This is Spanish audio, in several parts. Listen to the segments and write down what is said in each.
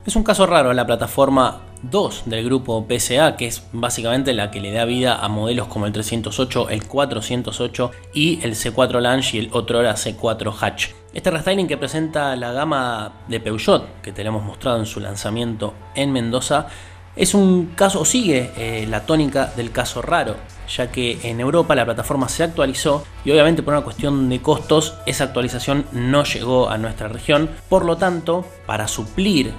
Es un caso raro la plataforma 2 del grupo PSA, que es básicamente la que le da vida a modelos como el 308, el 408 y el C4 Lounge y el otrora C4 Hatch. Este restyling que presenta la gama de Peugeot, que te lo hemos mostrado en su lanzamiento en Mendoza, es un caso, sigue la tónica del caso raro, ya que en Europa la plataforma se actualizó y obviamente por una cuestión de costos esa actualización no llegó a nuestra región. Por lo tanto, para suplir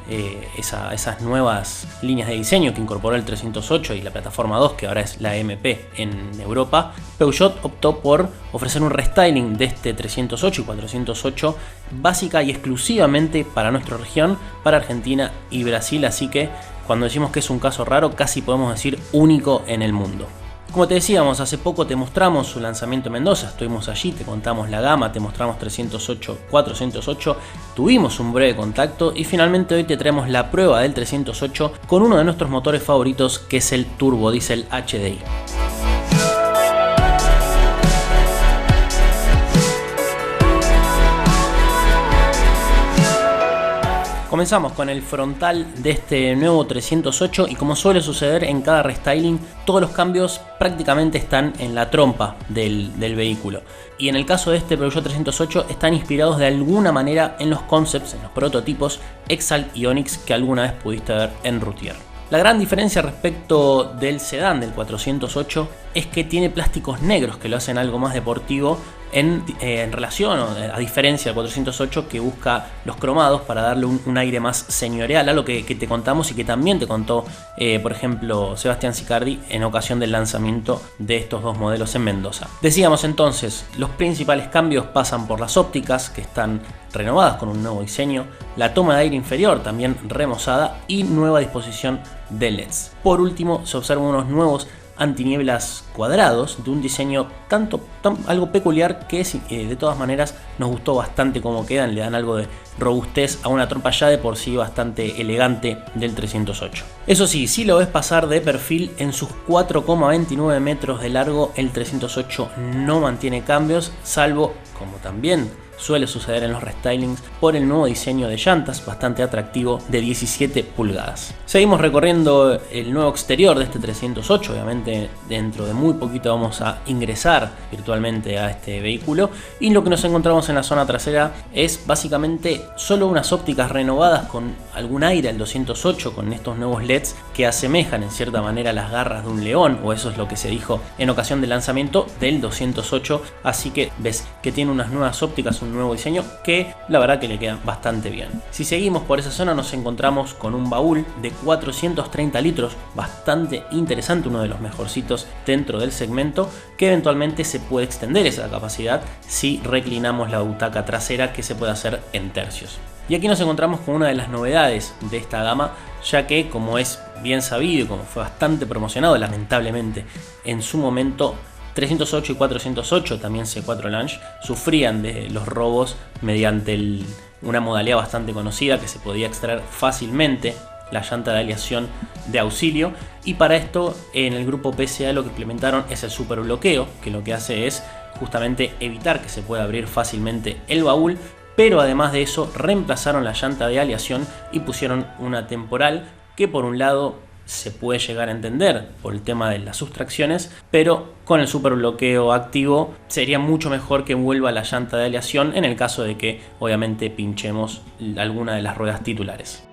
esas nuevas líneas de diseño que incorporó el 308 y la plataforma 2, que ahora es la MP en Europa, Peugeot optó por ofrecer un restyling de este 308 y 408 básica y exclusivamente para nuestra región, para Argentina y Brasil, así que cuando decimos que es un caso raro, casi podemos decir único en el mundo. Como te decíamos, hace poco te mostramos su lanzamiento en Mendoza, estuvimos allí, te contamos la gama, te mostramos 308, 408, tuvimos un breve contacto y finalmente hoy te traemos la prueba del 308 con uno de nuestros motores favoritos, que es el Turbo Diesel HDI. Comenzamos con el frontal de este nuevo 308 y como suele suceder en cada restyling, todos los cambios prácticamente están en la trompa del vehículo. Y en el caso de este Peugeot 308 están inspirados de alguna manera en los concepts, en los prototipos Exalt y Onix que alguna vez pudiste ver en Routier. La gran diferencia respecto del sedán del 408 es que tiene plásticos negros que lo hacen algo más deportivo en relación o a diferencia del 408, que busca los cromados para darle un aire más señorial, algo que te contamos y que también te contó por ejemplo Sebastián Sicardi en ocasión del lanzamiento de estos dos modelos en Mendoza. Decíamos entonces, los principales cambios pasan por las ópticas, que están renovadas con un nuevo diseño, la toma de aire inferior también remozada y nueva disposición de LEDs. Por último, se observan unos nuevos antinieblas cuadrados de un diseño algo peculiar que de todas maneras nos gustó bastante cómo quedan, le dan algo de robustez a una trompa ya de por sí bastante elegante del 308. Eso sí, si lo ves pasar de perfil en sus 4,29 metros de largo, el 308 no mantiene cambios, salvo, como también suele suceder en los restylings, por el nuevo diseño de llantas bastante atractivo de 17 pulgadas. Seguimos recorriendo el nuevo exterior de este 308, obviamente dentro de muy poquito vamos a ingresar virtualmente a este vehículo y lo que nos encontramos en la zona trasera es básicamente solo unas ópticas renovadas con algún aire al 208 con estos nuevos LEDs que asemejan en cierta manera las garras de un león, o eso es lo que se dijo en ocasión del lanzamiento del 208, así que ves que tiene unas nuevas ópticas, un nuevo diseño que la verdad que le queda bastante bien. Si seguimos por esa zona nos encontramos con un baúl de 430 litros, bastante interesante, uno de los mejorcitos dentro del segmento, que eventualmente se puede extender esa capacidad si reclinamos la butaca trasera, que se puede hacer en tercios. Y aquí nos encontramos con una de las novedades de esta gama, ya que, como es bien sabido y como fue bastante promocionado lamentablemente en su momento, 308 y 408, también C4 Lounge, sufrían de los robos mediante una modalidad bastante conocida que se podía extraer fácilmente la llanta de aleación de auxilio, y para esto en el grupo PSA lo que implementaron es el super bloqueo, que lo que hace es justamente evitar que se pueda abrir fácilmente el baúl, pero además de eso reemplazaron la llanta de aleación y pusieron una temporal que por un lado se puede llegar a entender por el tema de las sustracciones, pero con el super bloqueo activo sería mucho mejor que vuelva la llanta de aleación en el caso de que obviamente pinchemos alguna de las ruedas titulares.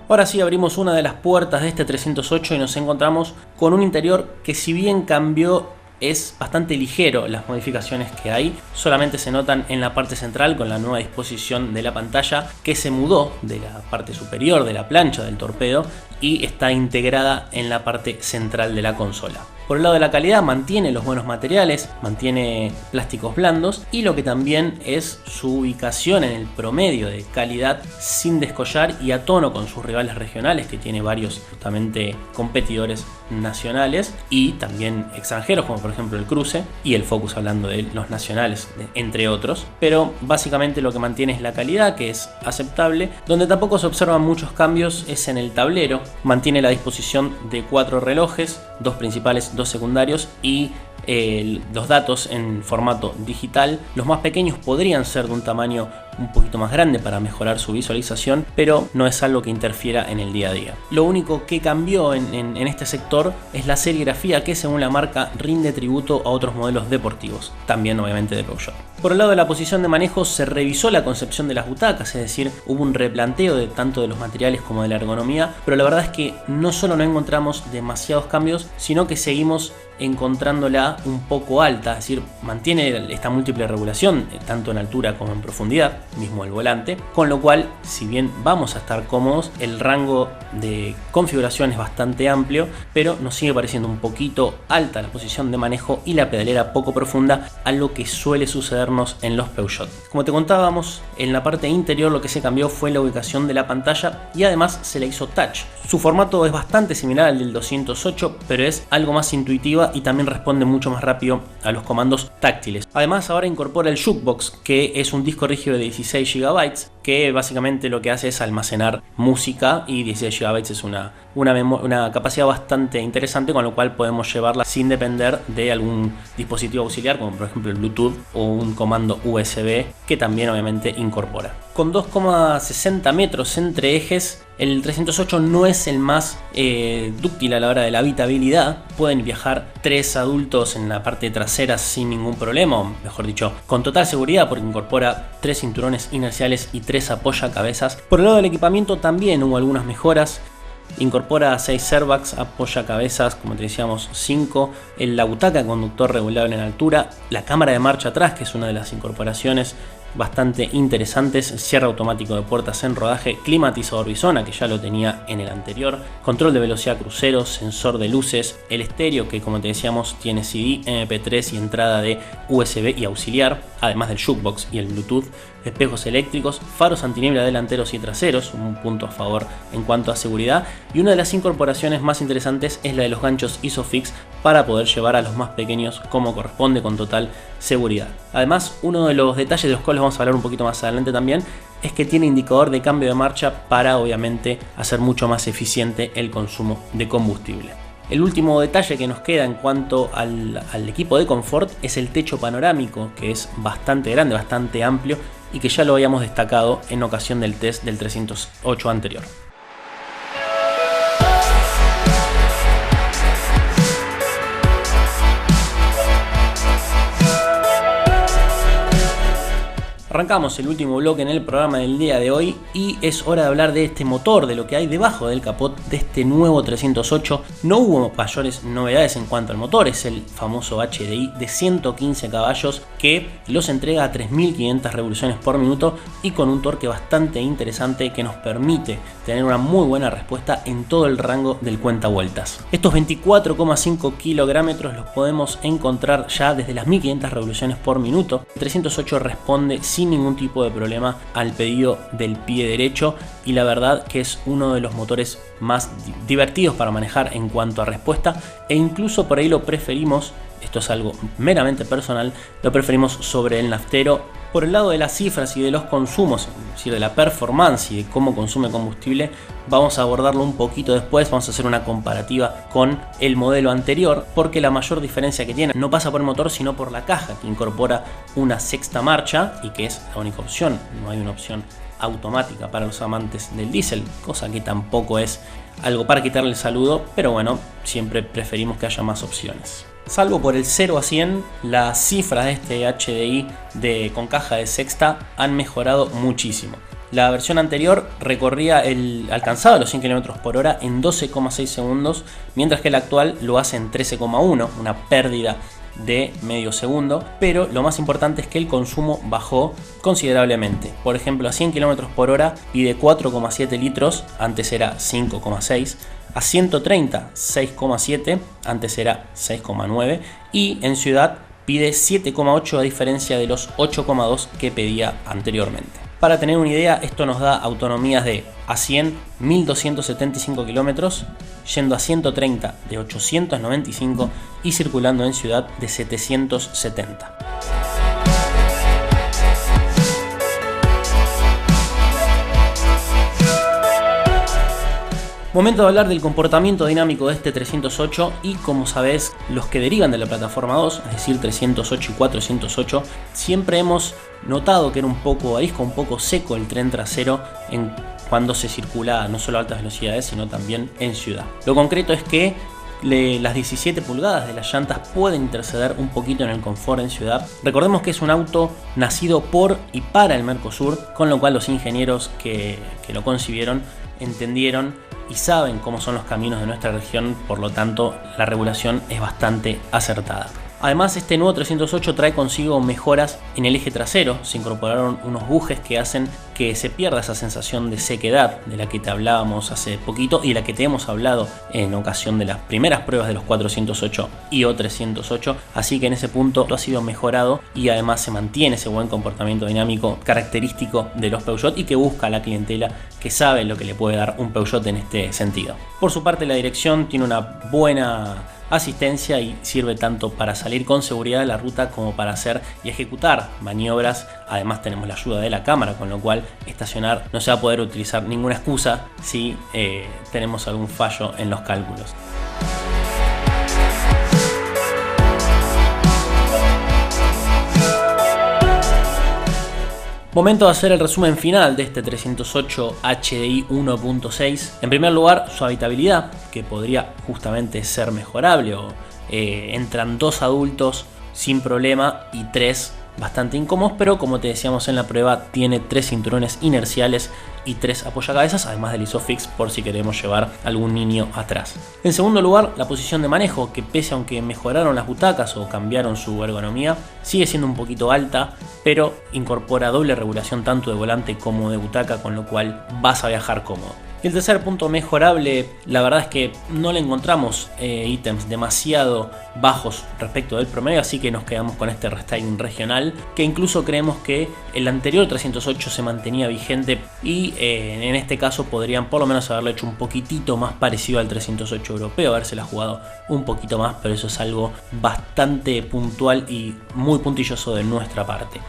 Ahora sí abrimos una de las puertas de este 308 y nos encontramos con un interior que, si bien cambió, es bastante ligero. Las modificaciones que hay solamente se notan en la parte central con la nueva disposición de la pantalla, que se mudó de la parte superior de la plancha del torpedo y está integrada en la parte central de la consola. Por el lado de la calidad, mantiene los buenos materiales, mantiene plásticos blandos, y lo que también es su ubicación en el promedio de calidad sin descollar y a tono con sus rivales regionales, que tiene varios justamente competidores nacionales y también extranjeros, como por ejemplo el Cruze y el Focus, hablando de los nacionales entre otros. Pero básicamente lo que mantiene es la calidad, que es aceptable. Donde tampoco se observan muchos cambios es en el tablero. Mantiene la disposición de 4 relojes, 2 principales, 2 secundarios y los datos en formato digital. Los más pequeños podrían ser de un tamaño un poquito más grande para mejorar su visualización, pero no es algo que interfiera en el día a día. Lo único que cambió en este sector es la serigrafía, que según la marca rinde tributo a otros modelos deportivos, también obviamente de Peugeot. Por el lado de la posición de manejo, se revisó la concepción de las butacas, es decir, hubo un replanteo de tanto de los materiales como de la ergonomía, pero la verdad es que no solo no encontramos demasiados cambios, sino que seguimos encontrándola un poco alta, es decir, mantiene esta múltiple regulación tanto en altura como en profundidad, mismo el volante, con lo cual, si bien vamos a estar cómodos, el rango de configuración es bastante amplio, pero nos sigue pareciendo un poquito alta la posición de manejo y la pedalera poco profunda, algo que suele sucedernos en los Peugeot. Como te contábamos, en la parte interior lo que se cambió fue la ubicación de la pantalla y además se le hizo touch. Su formato es bastante similar al del 208, pero es algo más intuitiva y también responde mucho más rápido a los comandos táctiles. Además, ahora incorpora el Jukebox, que es un disco rígido de 16 GB, que básicamente lo que hace es almacenar música, y 16 GB es una capacidad bastante interesante, con lo cual podemos llevarla sin depender de algún dispositivo auxiliar, como por ejemplo el Bluetooth o un comando USB, que también obviamente incorpora. Con 2,60 metros entre ejes, el 308 no es el más dúctil a la hora de la habitabilidad. Pueden viajar 3 adultos en la parte trasera sin ningún problema, o mejor dicho, con total seguridad, porque incorpora 3 cinturones inerciales y 3 apoyacabezas. Por el lado del equipamiento también hubo algunas mejoras. Incorpora 6 airbags, apoyacabezas, como te decíamos 5, la butaca de conductor regulable en altura, la cámara de marcha atrás, que es una de las incorporaciones bastante interesantes, cierre automático de puertas en rodaje, climatizador bisona, que ya lo tenía en el anterior, control de velocidad crucero, sensor de luces, el estéreo, que como te decíamos tiene CD, MP3 y entrada de USB y auxiliar, además del Jukebox y el Bluetooth, espejos eléctricos, faros antiniebla delanteros y traseros, un punto a favor en cuanto a seguridad, y una de las incorporaciones más interesantes es la de los ganchos ISOFIX para poder llevar a los más pequeños como corresponde, con total seguridad. Además, uno de los detalles de los cuales vamos a hablar un poquito más adelante también es que tiene indicador de cambio de marcha para obviamente hacer mucho más eficiente el consumo de combustible. El último detalle que nos queda en cuanto al equipo de confort es el techo panorámico, que es bastante grande, bastante amplio, y que ya lo habíamos destacado en ocasión del test del 308 anterior. Arrancamos el último bloque en el programa del día de hoy y es hora de hablar de este motor, de lo que hay debajo del capot de este nuevo 308. No hubo mayores novedades en cuanto al motor, es el famoso HDI de 115 caballos que los entrega a 3.500 revoluciones por minuto y con un torque bastante interesante que nos permite tener una muy buena respuesta en todo el rango del cuentavueltas. Estos 24,5 kilográmetros los podemos encontrar ya desde las 1.500 revoluciones por minuto. El 308 responde sin ningún tipo de problema al pedido del pie derecho y la verdad que es uno de los motores más divertidos para manejar en cuanto a respuesta, e incluso por ahí lo preferimos, esto es algo meramente personal, lo preferimos sobre el naftero. Por el lado de las cifras y de los consumos, es decir, de la performance y de cómo consume combustible, vamos a abordarlo un poquito después. Vamos a hacer una comparativa con el modelo anterior, porque la mayor diferencia que tiene no pasa por el motor, sino por la caja, que incorpora una sexta marcha y que es la única opción. No hay una opción automática para los amantes del diésel, cosa que tampoco es algo para quitarle el saludo, pero bueno, siempre preferimos que haya más opciones. Salvo por el 0 a 100, las cifras de este HDI con caja de sexta han mejorado muchísimo. La versión anterior alcanzaba los 100 km por hora en 12,6 segundos, mientras que el actual lo hace en 13,1, una pérdida de medio segundo, pero lo más importante es que el consumo bajó considerablemente. Por ejemplo, a 100 km por hora pide 4,7 litros, antes era 5,6. A 130, 6,7, antes era 6,9, y en ciudad pide 7,8 a diferencia de los 8,2 que pedía anteriormente. Para tener una idea, esto nos da autonomías de a 100, 1275 kilómetros, yendo a 130 de 895 y circulando en ciudad de 770. Momento de hablar del comportamiento dinámico de este 308 y, como sabés, los que derivan de la plataforma 2, es decir 308 y 408, siempre hemos notado que era un poco arisco, un poco seco el tren trasero cuando se circula no solo a altas velocidades sino también en ciudad. Lo concreto es que las 17 pulgadas de las llantas pueden interceder un poquito en el confort en ciudad. Recordemos que es un auto nacido por y para el Mercosur, con lo cual los ingenieros que lo concibieron entendieron y saben cómo son los caminos de nuestra región, por lo tanto la regulación es bastante acertada. Además, este nuevo 308 trae consigo mejoras en el eje trasero. Se incorporaron unos bujes que hacen que se pierda esa sensación de sequedad de la que te hablábamos hace poquito y de la que te hemos hablado en ocasión de las primeras pruebas de los 408 y o 308. Así que en ese punto ha sido mejorado y además se mantiene ese buen comportamiento dinámico característico de los Peugeot y que busca a la clientela que sabe lo que le puede dar un Peugeot en este sentido. Por su parte, la dirección tiene una buena asistencia y sirve tanto para salir con seguridad de la ruta como para hacer y ejecutar maniobras. Además tenemos la ayuda de la cámara, con lo cual estacionar no se va a poder utilizar ninguna excusa si tenemos algún fallo en los cálculos. Momento de hacer el resumen final de este 308 HDI 1.6. En primer lugar, su habitabilidad, que podría justamente ser mejorable. Entran 2 adultos sin problema y 3 bastante incómodos, pero como te decíamos en la prueba, tiene 3 cinturones inerciales y 3 apoyacabezas, además del ISOFIX por si queremos llevar algún niño atrás. En segundo lugar, la posición de manejo, que pese a que mejoraron las butacas o cambiaron su ergonomía, sigue siendo un poquito alta, pero incorpora doble regulación tanto de volante como de butaca, con lo cual vas a viajar cómodo. Y el tercer punto mejorable, la verdad es que no le encontramos ítems demasiado bajos respecto del promedio, así que nos quedamos con este restyling regional, que incluso creemos que el anterior 308 se mantenía vigente y en este caso podrían por lo menos haberlo hecho un poquitito más parecido al 308 europeo, habérsela jugado un poquito más, pero eso es algo bastante puntual y muy puntilloso de nuestra parte.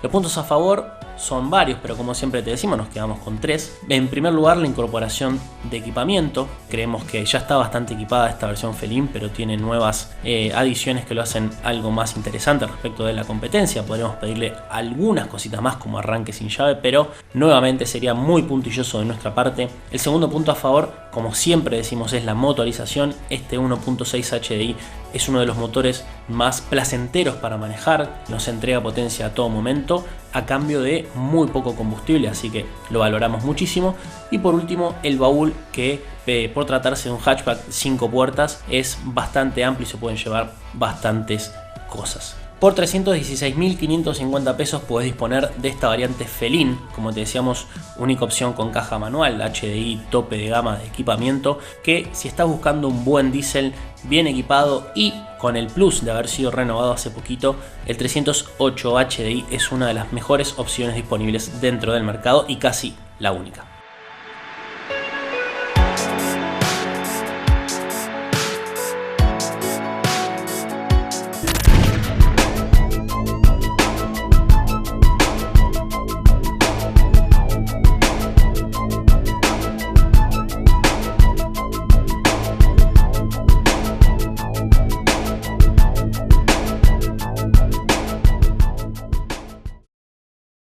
Los puntos a favor son varios, pero como siempre te decimos, nos quedamos con 3. En primer lugar, la incorporación de equipamiento. Creemos que ya está bastante equipada esta versión Felin, pero tiene nuevas adiciones que lo hacen algo más interesante respecto de la competencia. Podríamos pedirle algunas cositas más como arranque sin llave, pero nuevamente sería muy puntilloso de nuestra parte. El segundo punto a favor, como siempre decimos, es la motorización. Este 1.6 HDI es uno de los motores más placenteros para manejar, nos entrega potencia a todo momento a cambio de muy poco combustible, así que lo valoramos muchísimo. Y por último, el baúl, que por tratarse de un hatchback 5 puertas es bastante amplio y se pueden llevar bastantes cosas. Por 316.550 pesos podés disponer de esta variante Felin, como te decíamos, única opción con caja manual, HDI tope de gama de equipamiento, que si estás buscando un buen diésel bien equipado y con el plus de haber sido renovado hace poquito, el 308 HDI es una de las mejores opciones disponibles dentro del mercado y casi la única.